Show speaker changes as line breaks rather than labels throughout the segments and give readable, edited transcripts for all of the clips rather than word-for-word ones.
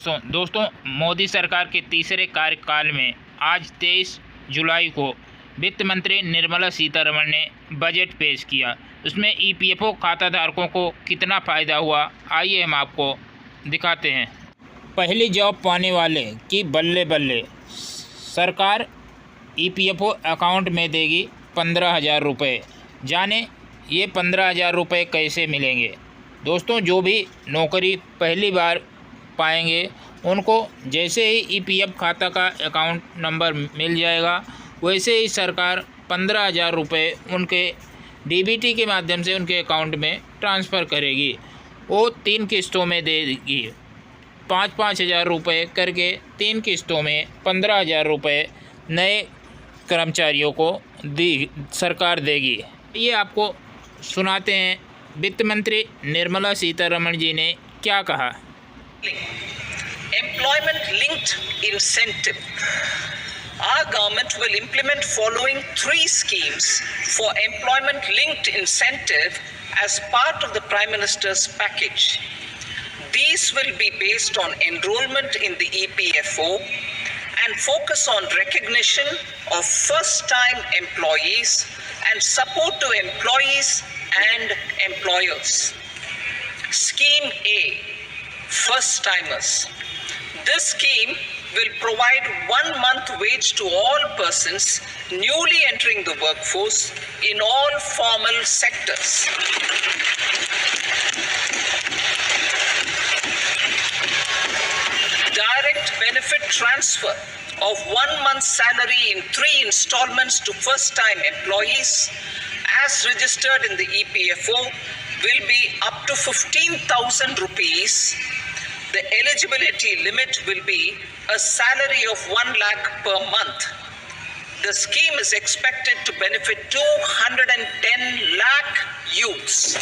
दोस्तों मोदी सरकार के तीसरे कार्यकाल में आज 23 जुलाई को वित्त मंत्री निर्मला सीतारमण ने बजट पेश किया। उसमें ईपीएफओ खाताधारकों को कितना फ़ायदा हुआ, आइए हम आपको दिखाते हैं। पहली जॉब पाने वाले की बल्ले बल्ले, सरकार ईपीएफओ अकाउंट में देगी 15,000 रुपये। जाने ये 15,000 रुपये कैसे मिलेंगे। दोस्तों जो भी नौकरी पहली बार पाएंगे उनको जैसे ही ईपीएफ खाता का अकाउंट नंबर मिल जाएगा वैसे ही सरकार 15,000 रुपये उनके डीबीटी के माध्यम से उनके अकाउंट में ट्रांसफ़र करेगी। वो 3 किस्तों में देगी, 5-5 हज़ार रुपये करके 3 किस्तों में 15,000 रुपये नए कर्मचारियों को सरकार देगी। ये आपको सुनाते हैं वित्त मंत्री निर्मला सीतारमण जी ने क्या कहा।
Employment linked incentive. Our government will implement following 3 schemes for employment linked incentive as part of the Prime Minister's package. These will be based on enrollment in the EPFO and focus on recognition of first-time employees and support to employees and employers. Scheme A, first-timers. This scheme will provide 1 month wage to all persons newly entering the workforce in all formal sectors. Direct benefit transfer of 1 month's salary in 3 installments to first-time employees as registered in the EPFO will be up to 15,000 rupees. The eligibility limit will be a salary of 1 lakh per month. The scheme is expected to benefit 210 lakh youths.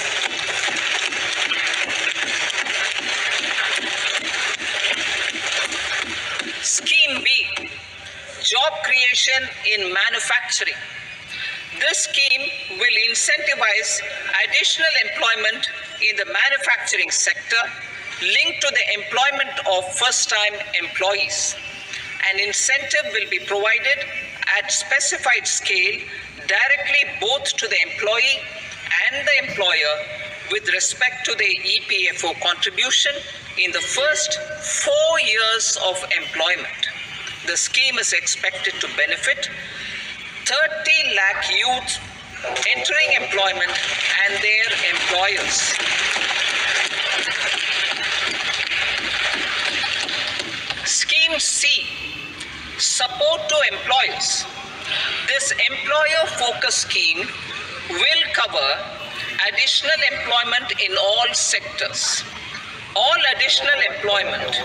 Scheme B, job creation in manufacturing. This scheme will incentivize additional employment in the manufacturing sector linked to the employment of first-time employees. An incentive will be provided at specified scale directly both to the employee and the employer with respect to the EPFO contribution in the first 4 years of employment. The scheme is expected to benefit 30 lakh youth entering employment and their employers. Scheme C, support to employers. This employer-focused scheme will cover additional employment in all sectors. All additional employment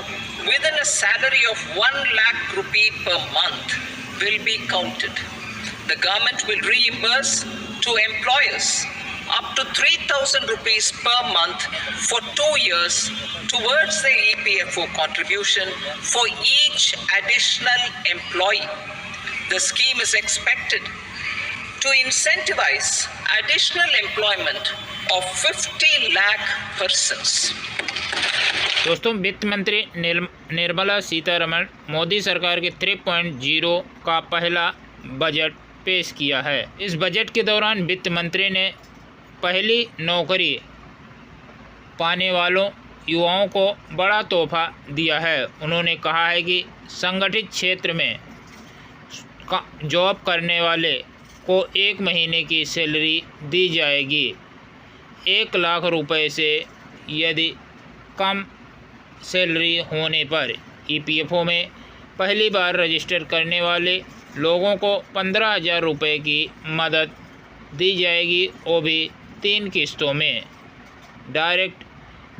within a salary of 1 lakh rupee per month will be counted. The government will reimburse to employers up to 3,000 rupees per month for 2 years towards the EPFO contribution for each additional employee. The scheme is expected to incentivize additional employment of 50 lakh persons.
दोस्तों वित्त मंत्री निर्मला सीतारमण मोदी सरकार के 3.0 का पहला budget पेश किया है। इस बजट के दौरान वित्त मंत्री ने पहली नौकरी पाने वालों युवाओं को बड़ा तोहफा दिया है। उन्होंने कहा है कि संगठित क्षेत्र में जॉब करने वाले को 1 महीने की सैलरी दी जाएगी। 1 लाख रुपए से यदि कम सैलरी होने पर ईपीएफओ में पहली बार रजिस्टर करने वाले लोगों को 15,000 रुपये की मदद दी जाएगी, वो भी 3 किस्तों में डायरेक्ट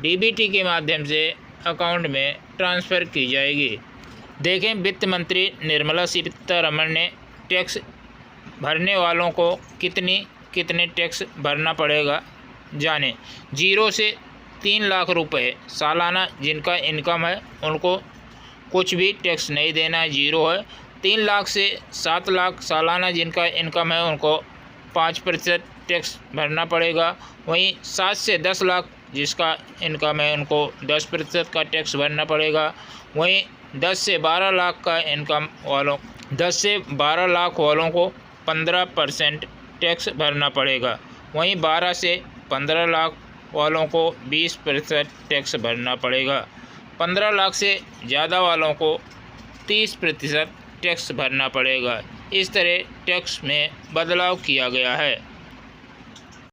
डीबीटी के माध्यम से अकाउंट में ट्रांसफ़र की जाएगी। देखें वित्त मंत्री निर्मला सीतारमण ने टैक्स भरने वालों को कितने टैक्स भरना पड़ेगा जाने। 0 से 3 लाख रुपए सालाना जिनका इनकम है उनको कुछ भी टैक्स नहीं देना है, 0 है। 3 लाख से 7 लाख सालाना जिनका इनकम है उनको 5% टैक्स भरना पड़ेगा। वहीं 7 से 10 लाख जिसका इनकम है उनको 10% का टैक्स भरना पड़ेगा। वहीं 10 से 12 लाख का इनकम वालों 10 से 12 लाख वालों को 15% टैक्स भरना पड़ेगा। वहीं 12 से 15 लाख वालों को 20% टैक्स भरना पड़ेगा। 15 लाख से ज़्यादा वालों को 30% टैक्स भरना पड़ेगा। इस तरह टैक्स में बदलाव किया गया है।